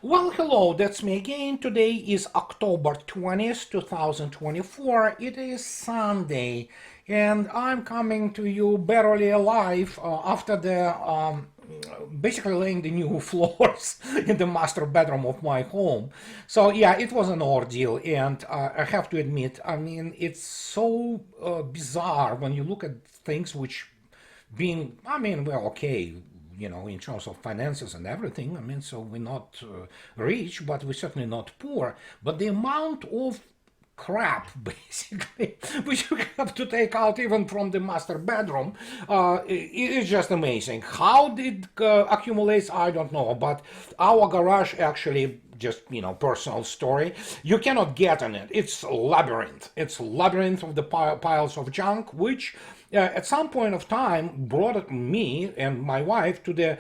Well, hello, that's me again. Today is October 20th, 2024. It is Sunday, and I'm coming to you barely alive after the basically laying the new floors in the master bedroom of my home. So, yeah, it was an ordeal, and I have to admit, I mean, it's so bizarre when you look at things which being, I mean, we're okay, in terms of finances and everything. I mean, so we're not rich, but we're certainly not poor. But the amount of crap, basically, which you have to take out even from the master bedroom, it is just amazing. How did accumulate? I don't know, but our garage actually just personal story, you cannot get in it. It's a labyrinth. It's a labyrinth of the piles of junk, which at some point of time brought me and my wife to the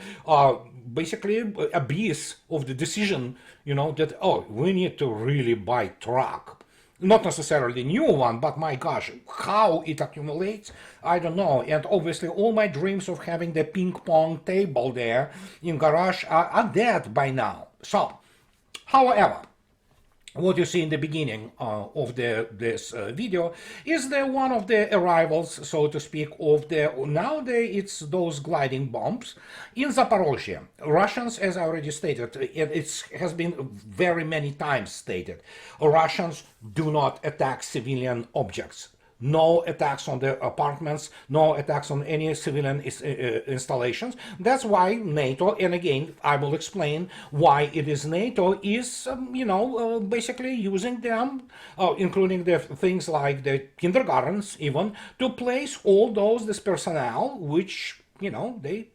basically abyss of the decision, that we need to really buy truck. Not necessarily new one, but my gosh, how it accumulates, I don't know. And obviously all my dreams of having the ping pong table there in garage are dead by now. So, however, what you see in the beginning of this video is the one of the arrivals, so to speak, of the nowadays it's those gliding bombs in Zaporozhye. Russians, as I already stated, it has been very many times stated, Russians do not attack civilian objects. No attacks on the apartments, no attacks on any civilian installations. That's why NATO, and again, I will explain why it is NATO, is, basically using them, including the things like the kindergartens even, to place all this personnel, which, they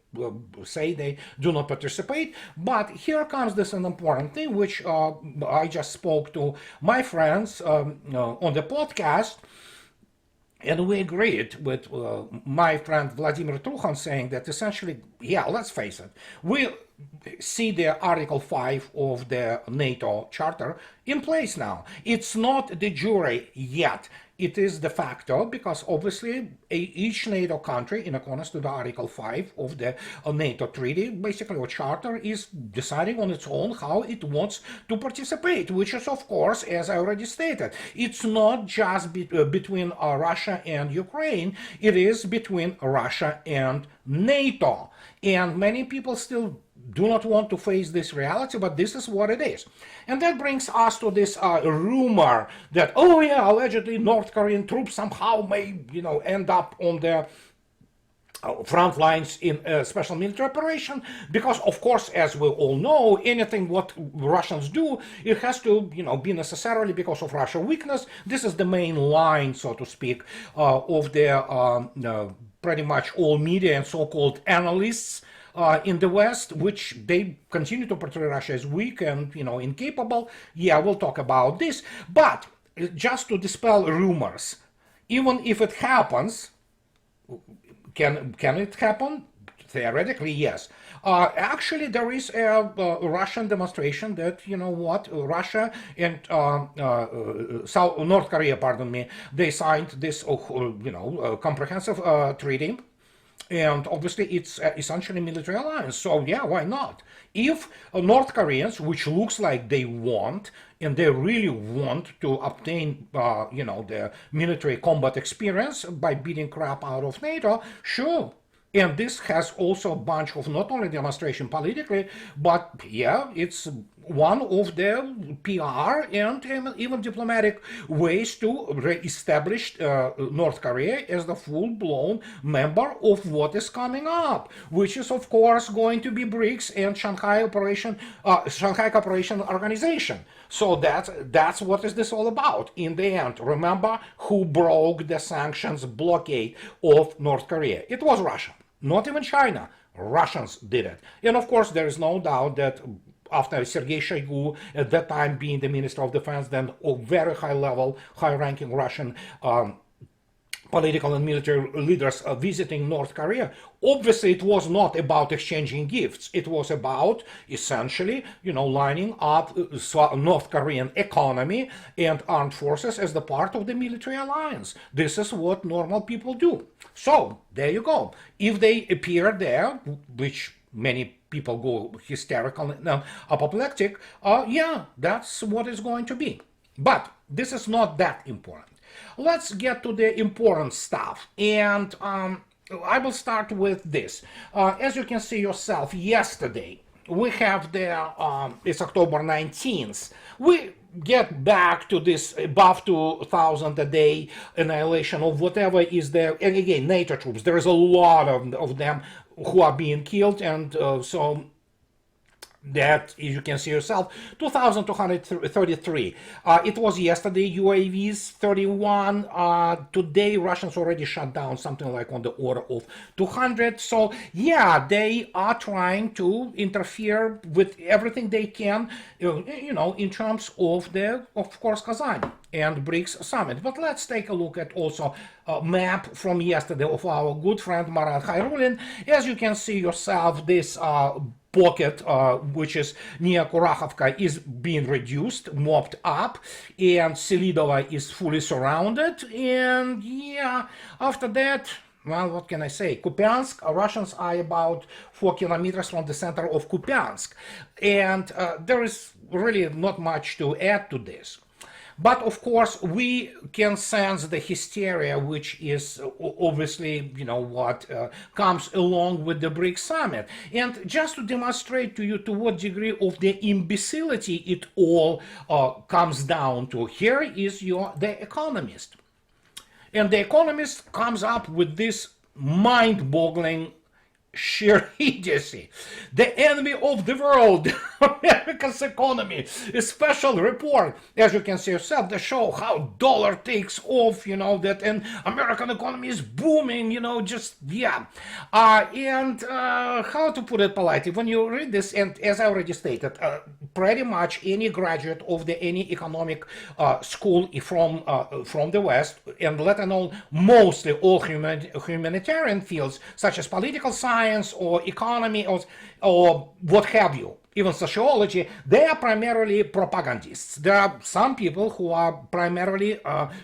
say they do not participate. But here comes this an important thing, which I just spoke to my friends on the podcast. And we agreed with my friend Vladimir Truchan saying that essentially, yeah, let's face it, we see the Article 5 of the NATO Charter in place now. It's not de jure yet. It is de facto because obviously each NATO country, in accordance to the Article 5 of the NATO Treaty, basically or Charter, is deciding on its own how it wants to participate, which is, of course, as I already stated, it's not just between Russia and Ukraine, it is between Russia and NATO. And many people still do not want to face this reality, but this is what it is. And that brings us to this rumor that, oh yeah, allegedly North Korean troops somehow may, end up on the front lines in a special military operation, because of course, as we all know, anything what Russians do, it has to be necessarily because of Russian weakness. This is the main line, so to speak, of the pretty much all media and so-called analysts in the West, which they continue to portray Russia as weak and incapable. Yeah, we'll talk about this. But just to dispel rumors, even if it happens, can it happen? Theoretically, yes. Actually, there is a Russian demonstration that, Russia and North Korea, pardon me, they signed this, comprehensive treaty. And obviously, it's essentially a military alliance. So, yeah, why not? If North Koreans, which looks like they want, and they really want to obtain, the military combat experience by beating crap out of NATO, sure. And this has also a bunch of not only demonstration politically, but yeah, it's one of the PR and even diplomatic ways to re-establish North Korea as the full-blown member of what is coming up, which is of course going to be BRICS and Shanghai Cooperation Organization. So that's what is this all about in the end. Remember who broke the sanctions blockade of North Korea? It was Russia. Not even China. Russians did it. And of course, there is no doubt that after Sergei Shoigu, at that time being the Minister of Defense, then a very high-level, high-ranking Russian political and military leaders visiting North Korea, obviously it was not about exchanging gifts. It was about essentially, lining up North Korean economy and armed forces as the part of the military alliance. This is what normal people do. So, there you go. If they appear there, which many people go hysterical and apoplectic, yeah, that's what it's going to be. But this is not that important. Let's get to the important stuff. And I will start with this. As you can see yourself, yesterday, we have it's October 19th. We get back to this above 2,000 a day annihilation of whatever is there. And again, NATO troops, there is a lot of them who are being killed. And so that, as you can see yourself, 2,233. It was yesterday, UAVs 31. Today, Russians already shut down something like on the order of 200. So, yeah, they are trying to interfere with everything they can, in terms of of course, Kazan and BRICS summit. But let's take a look at also a map from yesterday of our good friend Marat Khairulin. As you can see yourself, this pocket, which is near Kurachovka, is being reduced, mopped up, and Selidova is fully surrounded. And yeah, after that, well, what can I say? Kupiansk, Russians are about 4 kilometers from the center of Kupiansk. And there is really not much to add to this. But of course, we can sense the hysteria, which is obviously, what comes along with the BRICS summit. And just to demonstrate to you to what degree of the imbecility it all comes down to, here is The Economist. And The Economist comes up with this mind-boggling sheer idiocy. The enemy of the world, America's economy, a special report, as you can see yourself, they show how dollar takes off, that and American economy is booming, and how to put it politely, when you read this, and as I already stated, pretty much any graduate of any economic school from the West, and let alone mostly all humanitarian fields, such as political science, or economy, or what have you, even sociology, they are primarily propagandists. There are some people who are primarily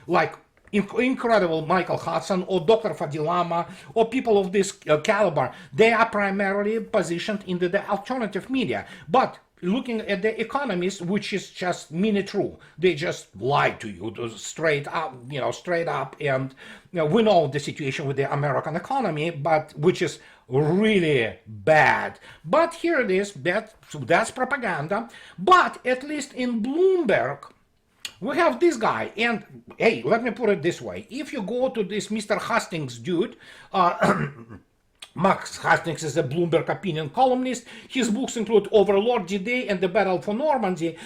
like incredible Michael Hudson or Dr. Fadilama or people of this caliber. They are primarily positioned in the alternative media. But looking at The Economist, which is just true, they just lie to you straight up, and we know the situation with the American economy, but which is really bad. But here it is, that's propaganda. But at least in Bloomberg, we have this guy, and hey, let me put it this way. If you go to this Mr. Hastings dude, Max Hastings is a Bloomberg opinion columnist. His books include Overlord D-Day and the Battle for Normandy.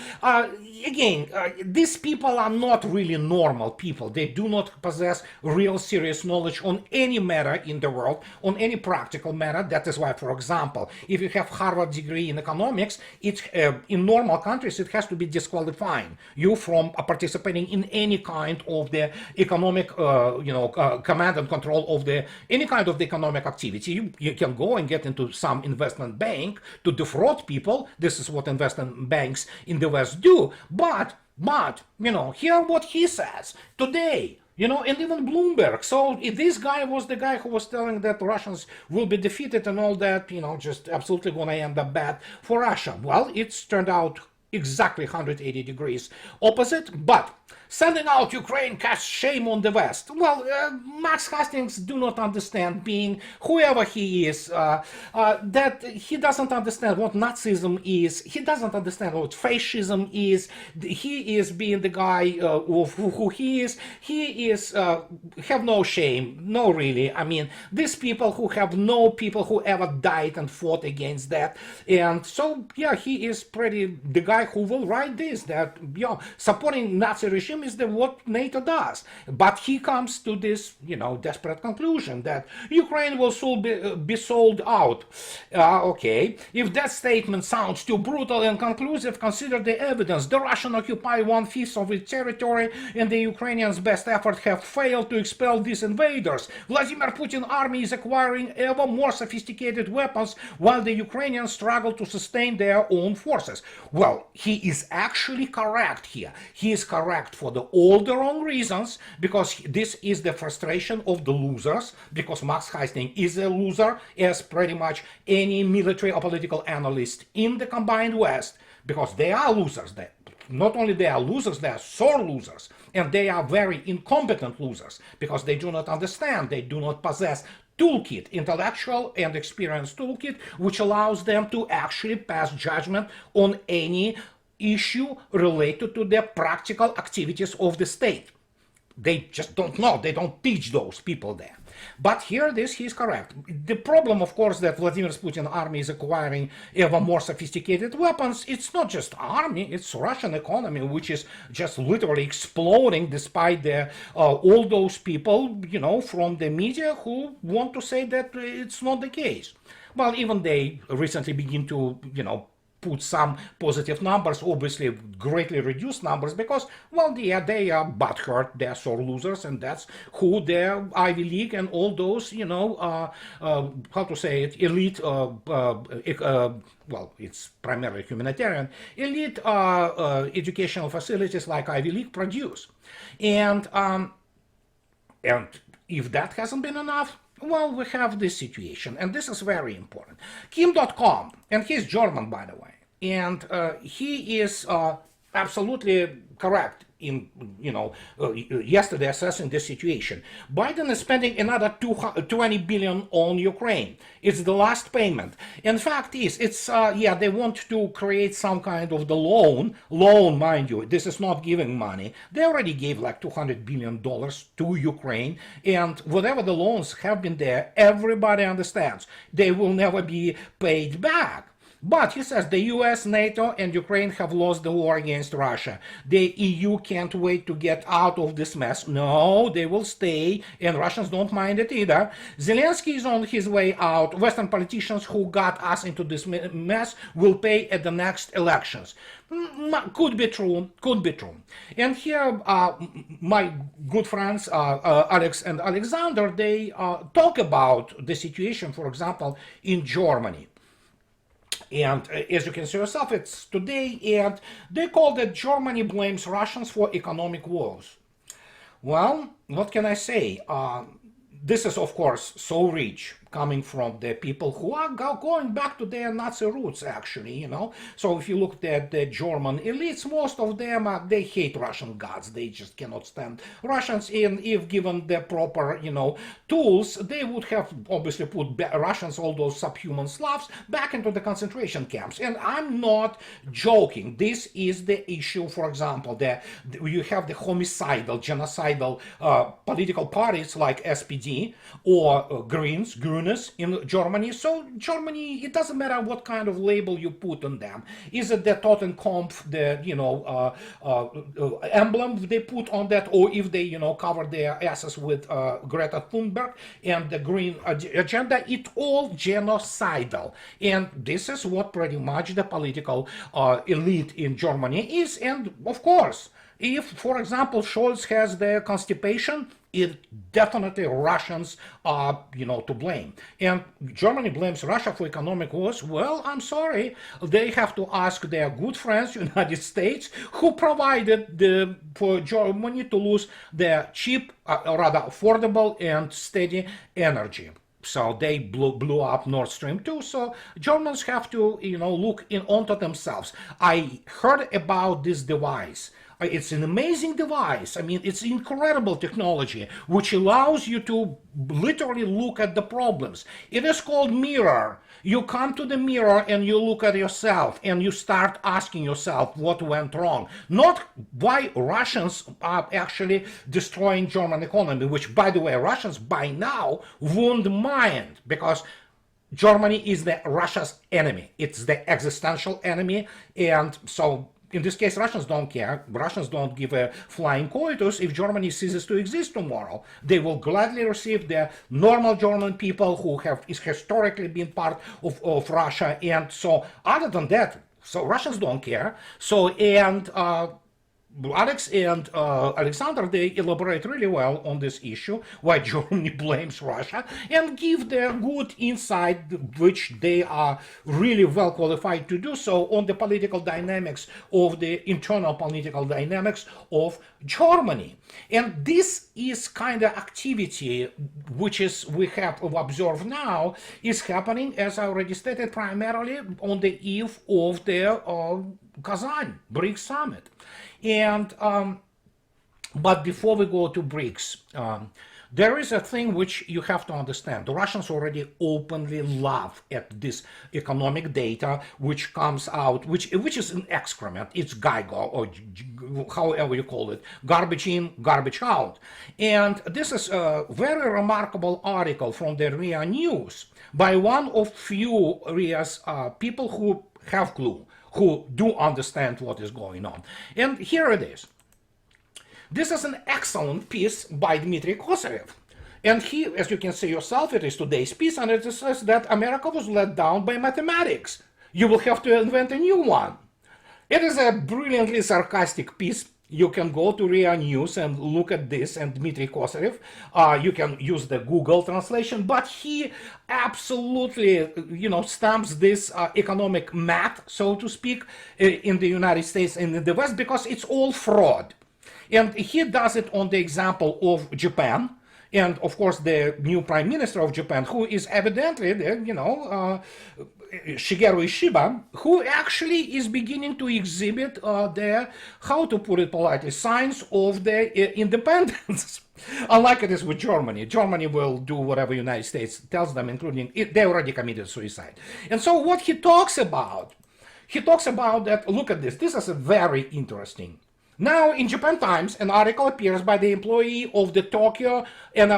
These people are not really normal people. They do not possess real serious knowledge on any matter in the world, on any practical matter. That is why, for example, if you have Harvard degree in economics, in normal countries, it has to be disqualifying you from participating in any kind of the economic, command and control of any kind of the economic activity. You can go and get into some investment bank to defraud people. This is what investment banks in the West do. But hear what he says today. And even Bloomberg. So if this guy was the guy who was telling that Russians will be defeated and all that, just absolutely going to end up bad for Russia. Well, it's turned out exactly 180 degrees opposite. But sending out Ukraine casts shame on the West. Well, Max Hastings do not understand, being whoever he is, that he doesn't understand what Nazism is. He doesn't understand what fascism is. He is being the guy of who he is. He is have no shame, no really. I mean, these people who have no people who ever died and fought against that. And so, yeah, he is the guy who will write this, that, supporting Nazi regime is what NATO does. But he comes to this, desperate conclusion that Ukraine will soon be sold out. Okay, if that statement sounds too brutal and conclusive, consider the evidence. The Russians occupy 1/5 of its territory, and the Ukrainians' best efforts have failed to expel these invaders. Vladimir Putin's army is acquiring ever more sophisticated weapons, while the Ukrainians struggle to sustain their own forces. Well, he is actually correct here. He is correct for for all the wrong reasons, because this is the frustration of the losers, because Max Hastings is a loser, as pretty much any military or political analyst in the combined West, because they are losers. Not only they are losers, they are sore losers, and they are very incompetent losers, because they do not understand, they do not possess toolkit, intellectual and experience toolkit, which allows them to actually pass judgment on any issue related to the practical activities of the state. They just don't know. They don't teach those people there. But here, he's correct. The problem, of course, that Vladimir Putin's army is acquiring ever more sophisticated weapons. It's not just army, it's Russian economy, which is just literally exploding despite all those people, from the media who want to say that it's not the case. Well, even they recently begin to, put some positive numbers, obviously greatly reduced numbers, because, well, they are butthurt, they are sore losers, and that's who the Ivy League and all those, how to say it, elite, well, it's primarily humanitarian, elite educational facilities like Ivy League produce. And if that hasn't been enough, well, we have this situation, and this is very important. Kim.com, and he's German, by the way, and he is absolutely correct in, yesterday assessing the situation. Biden is spending another $20 billion on Ukraine. It's the last payment. In fact, it's they want to create some kind of the loan, mind you. This is not giving money. They already gave like $200 billion to Ukraine, and whatever the loans have been there, everybody understands they will never be paid back. But he says the US, NATO, and Ukraine have lost the war against Russia. The EU can't wait to get out of this mess. No, they will stay, and Russians don't mind it either. Zelensky is on his way out. Western politicians who got us into this mess will pay at the next elections. Could be true, could be true. And here, my good friends Alex and Alexander, they talk about the situation, for example, in Germany. And as you can see yourself, it's today, and they call that Germany blames Russians for economic woes. Well, what can I say? This is, of course, so rich, coming from the people who are going back to their Nazi roots, actually, So if you look at the German elites, most of them, they hate Russian gods. They just cannot stand Russians. And if given the proper, tools, they would have obviously put Russians, all those subhuman Slavs, back into the concentration camps. And I'm not joking. This is the issue, for example, you have the homicidal, genocidal political parties like SPD or Greens in Germany. So Germany, it doesn't matter what kind of label you put on them. Is it the Totenkopf, the emblem they put on that, or if they cover their asses with Greta Thunberg and the green agenda? It all genocidal, and this is what pretty much the political elite in Germany is. And of course, if, for example, Scholz has the constipation, it definitely Russians are, to blame. And Germany blames Russia for economic woes. Well, I'm sorry. They have to ask their good friends, United States, who provided for Germany to lose their cheap, rather affordable and steady energy. So they blew up Nord Stream 2. So Germans have to, look onto themselves. I heard about this device. It's an amazing device. I mean, it's incredible technology, which allows you to literally look at the problems. It is called mirror. You come to the mirror and you look at yourself and you start asking yourself what went wrong. Not why Russians are actually destroying German economy, which, by the way, Russians by now wouldn't mind, because Germany is Russia's enemy. It's the existential enemy, and so in this case, Russians don't care. Russians don't give a flying coitus if Germany ceases to exist tomorrow. They will gladly receive the normal German people who have historically been part of Russia. And so other than that, so Russians don't care. So, and Alex and Alexander, they elaborate really well on this issue, why Germany blames Russia, and give their good insight, which they are really well qualified to do so, on the political dynamics of the internal political dynamics of Germany. And this is kind of activity which is we have observed now is happening, as I already stated, primarily on the eve of the Kazan BRICS summit. And but before we go to BRICS, there is a thing which you have to understand. The Russians already openly laugh at this economic data which comes out, which is an excrement. It's Geigo, or however you call it, garbage in, garbage out. And this is a very remarkable article from the RIA News by one of few RIA's people who have clue, who do understand what is going on. And here it is. This is an excellent piece by Dmitry Kosarev. And he, as you can see yourself, it is today's piece, and it says that America was let down by mathematics. You will have to invent a new one. It is a brilliantly sarcastic piece. You can go to RIA News and look at this, and Dmitry Kosarev. You can use the Google translation, but he absolutely, stamps this economic math, so to speak, in the United States and in the West, because it's all fraud. And he does it on the example of Japan, and of course the new prime minister of Japan, who is evidently, Shigeru Ishiba, who actually is beginning to exhibit the, how to put it politely, signs of the independence. Unlike it is with Germany. Germany will do whatever the United States tells them, including, they already committed suicide. And so what he talks about that, look at this is a very interesting. Now, in Japan Times, an article appears by the employee of the Tokyo in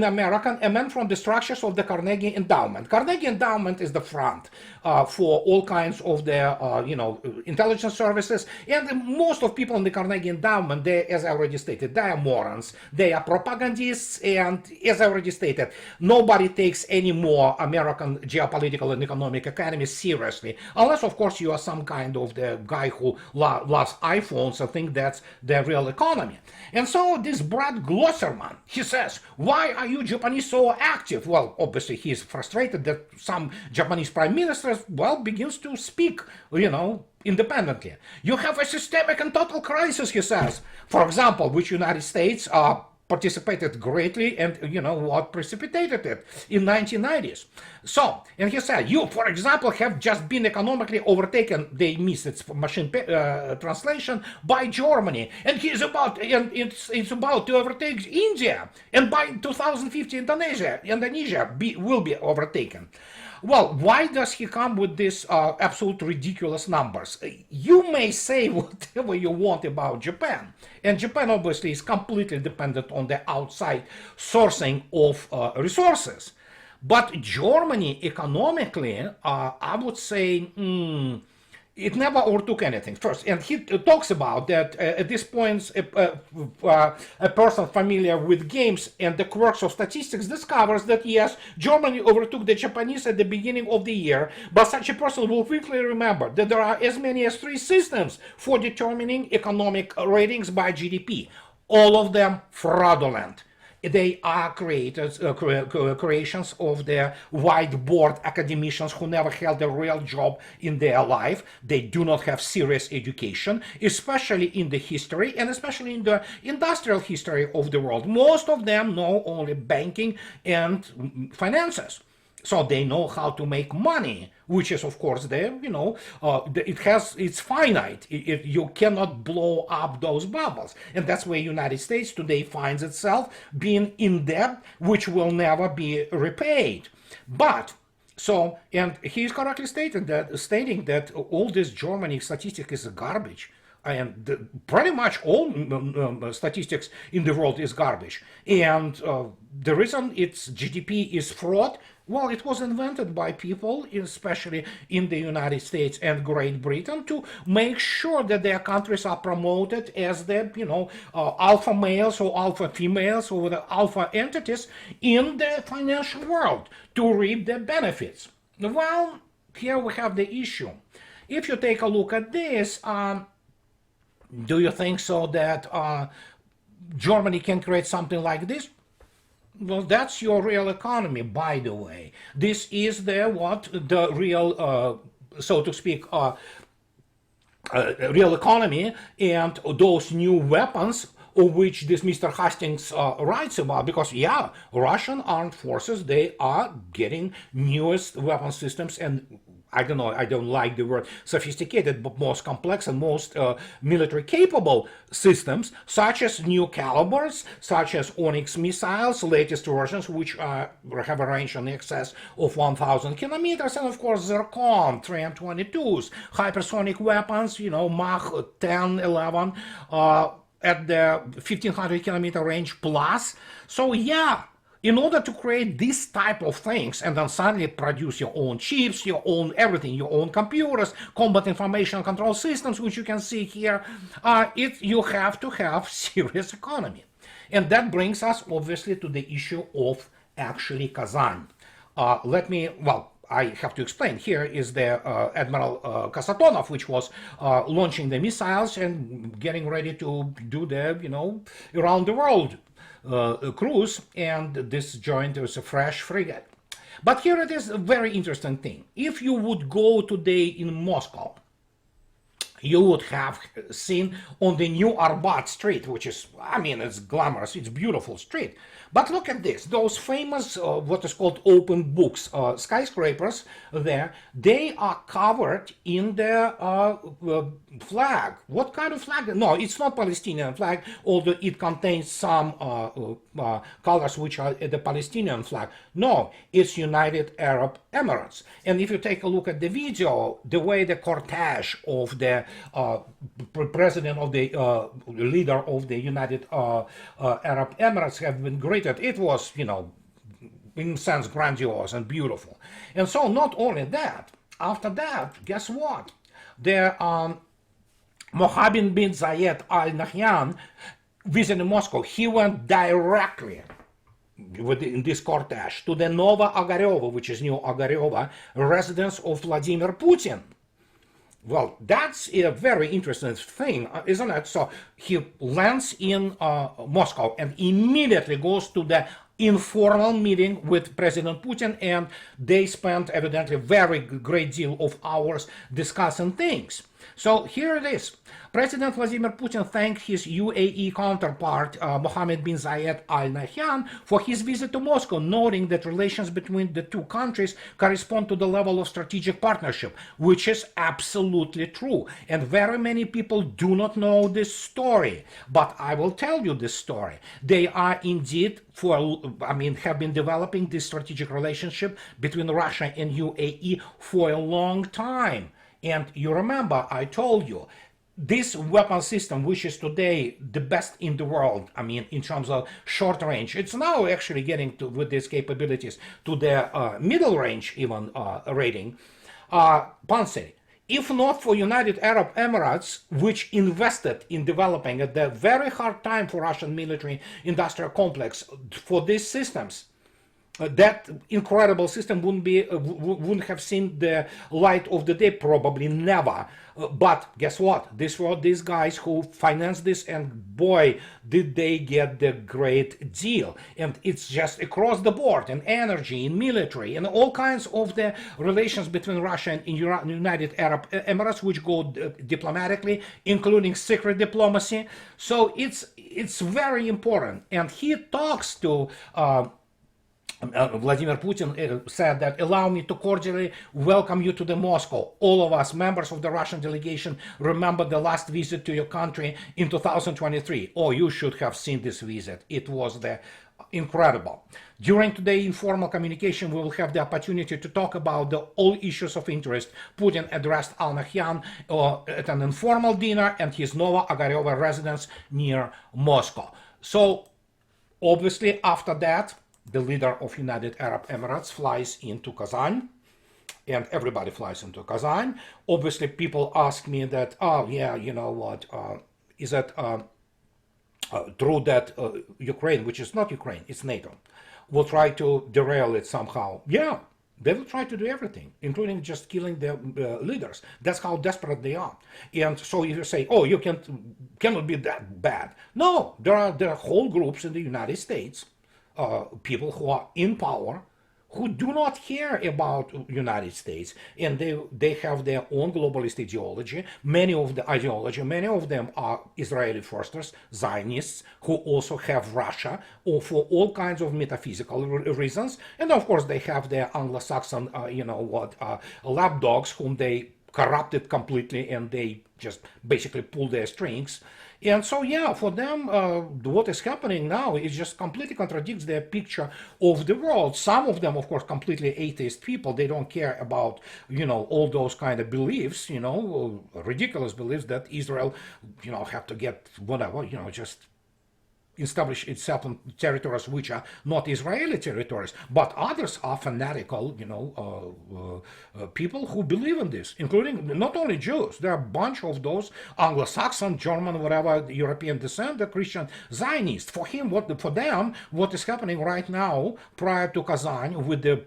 American, a man from the structures of the Carnegie Endowment. Carnegie Endowment is the front for all kinds of the intelligence services, and most of people in the Carnegie Endowment, they, as I already stated, they are morons, they are propagandists, and as I already stated, nobody takes any more American geopolitical and economic economy seriously, unless of course you are some kind of the guy who loves iPhones. I think that's the real economy. And so this Brad Glosserman, he says, why are you Japanese so active? Well, obviously he's frustrated that some Japanese prime ministers, begins to speak, independently. You have a systemic and total crisis, he says. For example, which United States participated greatly, and what precipitated it in 1990s. So, and he said, you, for example, have just been economically overtaken, they missed its machine translation, by Germany, and it's about to overtake India, and by 2050 Indonesia will be overtaken. Well, why does he come with these absolute ridiculous numbers? You may say whatever you want about Japan, and Japan obviously is completely dependent on the outside sourcing of resources. But Germany economically, I would say, it never overtook anything first. And he talks about that at this point, a person familiar with games and the quirks of statistics discovers that yes, Germany overtook the Japanese at the beginning of the year, but such a person will quickly remember that there are as many as 3 systems for determining economic ratings by GDP, all of them fraudulent. They are creations of the whiteboard academicians who never held a real job in their life. They do not have serious education, especially in the history and especially in the industrial history of the world. Most of them know only banking and finances. So they know how to make money, which is, of course, it's finite. You cannot blow up those bubbles. And that's where the United States today finds itself being in debt, which will never be repaid. But, and he's correctly stating that all this Germany statistic is garbage. And pretty much all statistics in the world is garbage. And the reason its GDP is fraud, well, it was invented by people, especially in the United States and Great Britain, to make sure that their countries are promoted as the, alpha males or alpha females or the alpha entities in the financial world to reap the benefits. Well, here we have the issue. If you take a look at this, Do you think so that Germany can create something like this? Well, that's your real economy, by the way. This is the real, so to speak, real economy, and those new weapons of which this Mr. Hastings writes about, because yeah, Russian armed forces, they are getting newest weapon systems, and I don't know, I don't like the word sophisticated, but most complex and most military capable systems, such as new calibers, such as Onyx missiles, latest versions, which have a range in excess of 1,000 kilometers, and of course Zircon 3M22s, hypersonic weapons, Mach 10, 11, at the 1,500 kilometer range plus. So yeah, in order to create this type of things and then suddenly produce your own chips, your own everything, your own computers, combat information control systems, which you can see here, you have to have serious economy. And that brings us obviously to the issue of actually Kazan. I have to explain. Here is the Admiral Kasatonov, which was launching the missiles and getting ready to do the, around the world cruise, and this joined as a fresh frigate. But here it is a very interesting thing. If you would go today in Moscow, you would have seen on the new Arbat street, which is, it's glamorous, it's beautiful street. But look at this, those famous, what is called open books, skyscrapers there, they are covered in the flag. What kind of flag? No, it's not Palestinian flag, although it contains some colors which are the Palestinian flag. No, it's United Arab Emirates. And if you take a look at the video, the way the cortege of the president of the leader of the United Arab Emirates have been greeted, it was, in a sense, grandiose and beautiful. And so not only that, after that, guess what? The Mohammed bin Zayed Al Nahyan visited Moscow. He went directly in this cortege to the Nova Ogareva, which is New Ogareva, residence of Vladimir Putin. Well, that's a very interesting thing, isn't it? So he lands in Moscow and immediately goes to the informal meeting with President Putin, and they spent evidently a very great deal of hours discussing things. So here it is. President Vladimir Putin thanked his UAE counterpart, Mohammed bin Zayed Al Nahyan, for his visit to Moscow, noting that relations between the two countries correspond to the level of strategic partnership, which is absolutely true. And very many people do not know this story, but I will tell you this story. They are indeed have been developing this strategic relationship between Russia and UAE for a long time. And you remember, I told you, this weapon system, which is today the best in the world, in terms of short range, it's now actually getting to, with these capabilities, to the middle range even rating, Panzer. If not for United Arab Emirates, which invested in developing at the very hard time for Russian military industrial complex for these systems, that incredible system wouldn't have seen the light of the day, probably never. But guess what? These were these guys who financed this, and boy, did they get the great deal. And it's just across the board, in energy, in military, and all kinds of the relations between Russia and United Arab Emirates, which go diplomatically, including secret diplomacy. So it's very important. And he talks to Vladimir Putin said that, allow me to cordially welcome you to the Moscow. All of us, members of the Russian delegation, remember the last visit to your country in 2023. Oh, you should have seen this visit. It was incredible. During today's informal communication, we will have the opportunity to talk about all issues of interest. Putin addressed Al Nahyan at an informal dinner at his Nova Ogareva residence near Moscow. So, obviously, after that, the leader of United Arab Emirates flies into Kazan, and everybody flies into Kazan. Obviously, people ask me that, oh yeah, you know what, is it true that Ukraine, which is not Ukraine, it's NATO, will try to derail it somehow? Yeah, They will try to do everything, including just killing their leaders. That's how desperate they are. And so if you say, oh, you cannot be that bad. No, there are whole groups in the United States, people who are in power, who do not care about United States, and they have their own globalist ideology. Many of them are Israeli firsters, Zionists, who also have Russia, or for all kinds of metaphysical reasons. And of course, they have their Anglo-Saxon, lapdogs, whom they corrupted completely, and they just basically pull their strings. And so, yeah, for them, what is happening now is just completely contradicts their picture of the world. Some of them, of course, completely atheist people. They don't care about, all those kind of beliefs, ridiculous beliefs that Israel, have to get whatever, just establish itself in territories which are not Israeli territories, but others are fanatical, people who believe in this, including not only Jews. There are a bunch of those Anglo-Saxon, German, whatever, European descent, the Christian Zionists. For them, what is happening right now, prior to Kazan, with the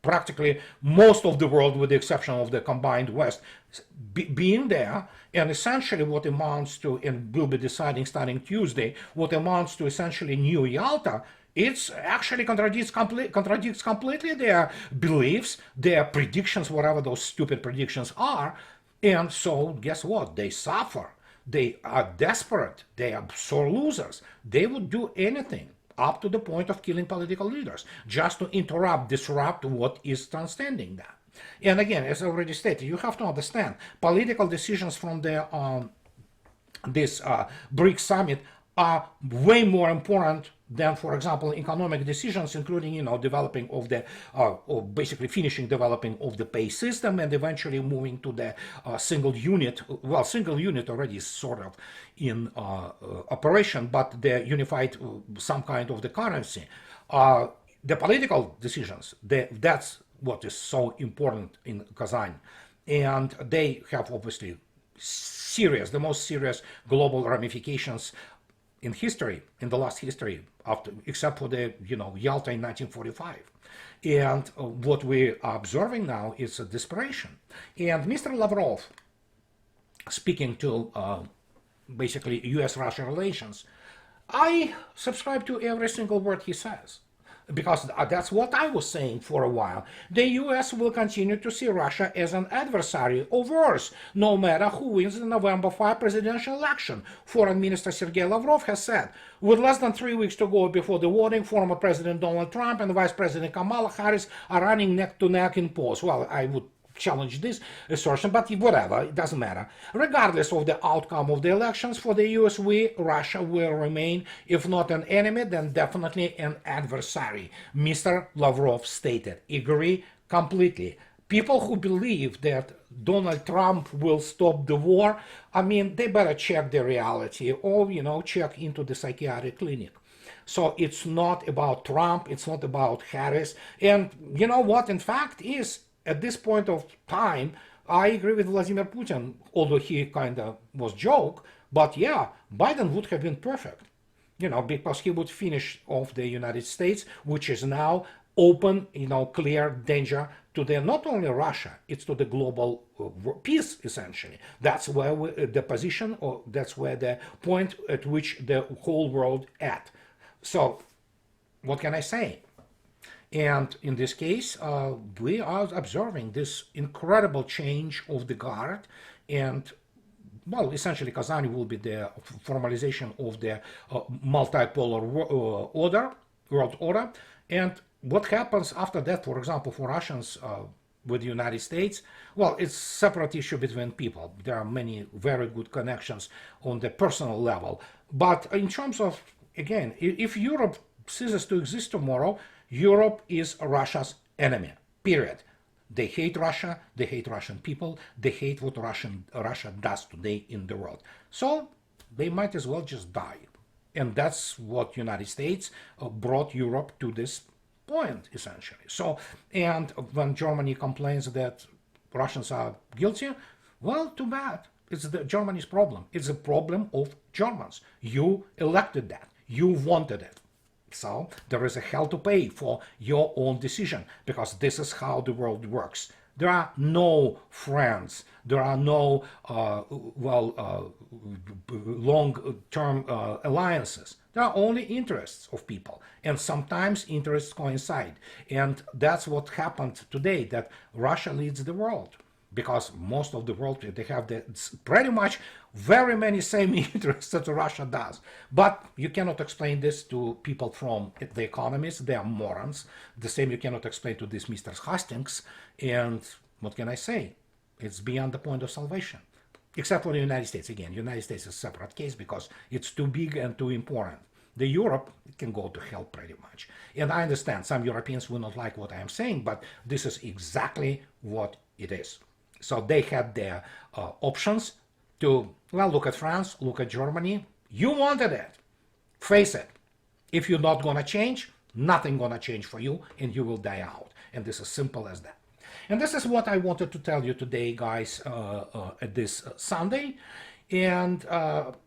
practically most of the world, with the exception of the combined West, being there, and essentially what amounts to, and we'll be deciding starting Tuesday, what amounts to essentially New Yalta, it's actually contradicts completely their beliefs, their predictions, whatever those stupid predictions are. And so guess what? They suffer. They are desperate. They are sore losers. They would do anything, up to the point of killing political leaders, just to disrupt what is transcending that. And again, as I already stated, you have to understand, political decisions from this BRICS summit are way more important than, for example, economic decisions, including, developing of the, or basically finishing developing of the pay system, and eventually moving to the single unit. Well, single unit already is sort of in operation, but the unified, some kind of the currency. The political decisions, that's what is so important in Kazan. And they have obviously the most serious global ramifications in history, in the last history, except for the, Yalta in 1945. And what we are observing now is a desperation. And Mr. Lavrov, speaking to basically US-Russia relations, I subscribe to every single word he says, because that's what I was saying for a while. The US will continue to see Russia as an adversary, or worse, no matter who wins the November 5 presidential election, Foreign Minister Sergei Lavrov has said. With less than 3 weeks to go before the voting, former President Donald Trump and Vice President Kamala Harris are running neck to neck in polls. Well, I would challenge this assertion, but whatever, it doesn't matter. Regardless of the outcome of the elections, for the US, Russia will remain, if not an enemy, then definitely an adversary, Mr. Lavrov stated. Agree completely. People who believe that Donald Trump will stop the war, they better check the reality, or, check into the psychiatric clinic. So it's not about Trump, it's not about Harris, and you know what, in fact, is at this point of time, I agree with Vladimir Putin, although he kind of was joke, but yeah, Biden would have been perfect, because he would finish off the United States, which is now open, clear danger to not only Russia, it's to the global peace, essentially. That's where the position, or that's where the point at which the whole world at. So, what can I say? And in this case, we are observing this incredible change of the guard, and, well, essentially Kazan will be the formalization of the multipolar world order. And what happens after that, for example, for Russians with the United States, well, it's a separate issue between people. There are many very good connections on the personal level. But in terms of, again, if Europe ceases to exist tomorrow, Europe is Russia's enemy, period. They hate Russia, they hate Russian people, they hate what Russia does today in the world. So they might as well just die. And that's what United States brought Europe to this point, essentially. So, and when Germany complains that Russians are guilty, well, too bad. It's Germany's problem. It's a problem of Germans. You elected that. You wanted it. So there is a hell to pay for your own decision, because this is how the world works. There are no friends. There are no long-term alliances. There are only interests of people, and sometimes interests coincide. And that's what happened today, that Russia leads the world, because most of the world, they have pretty much very many same interests that Russia does. But you cannot explain this to people from the economists. They are morons. The same you cannot explain to this Mr. Hastings. And what can I say? It's beyond the point of salvation. Except for the United States. Again, the United States is a separate case because it's too big and too important. The Europe can go to hell pretty much. And I understand some Europeans will not like what I am saying, but this is exactly what it is. So they had their options to, well, look at France, look at Germany. You wanted it. Face it. If you're not going to change, nothing going to change for you, and you will die out. And this is simple as that. And this is what I wanted to tell you today, guys, at this Sunday. And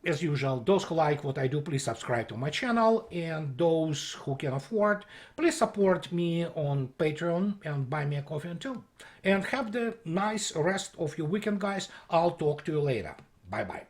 as usual, those who like what I do, please subscribe to my channel. And those who can afford, please support me on Patreon and buy me a coffee too. And have the nice rest of your weekend, guys. I'll talk to you later. Bye-bye.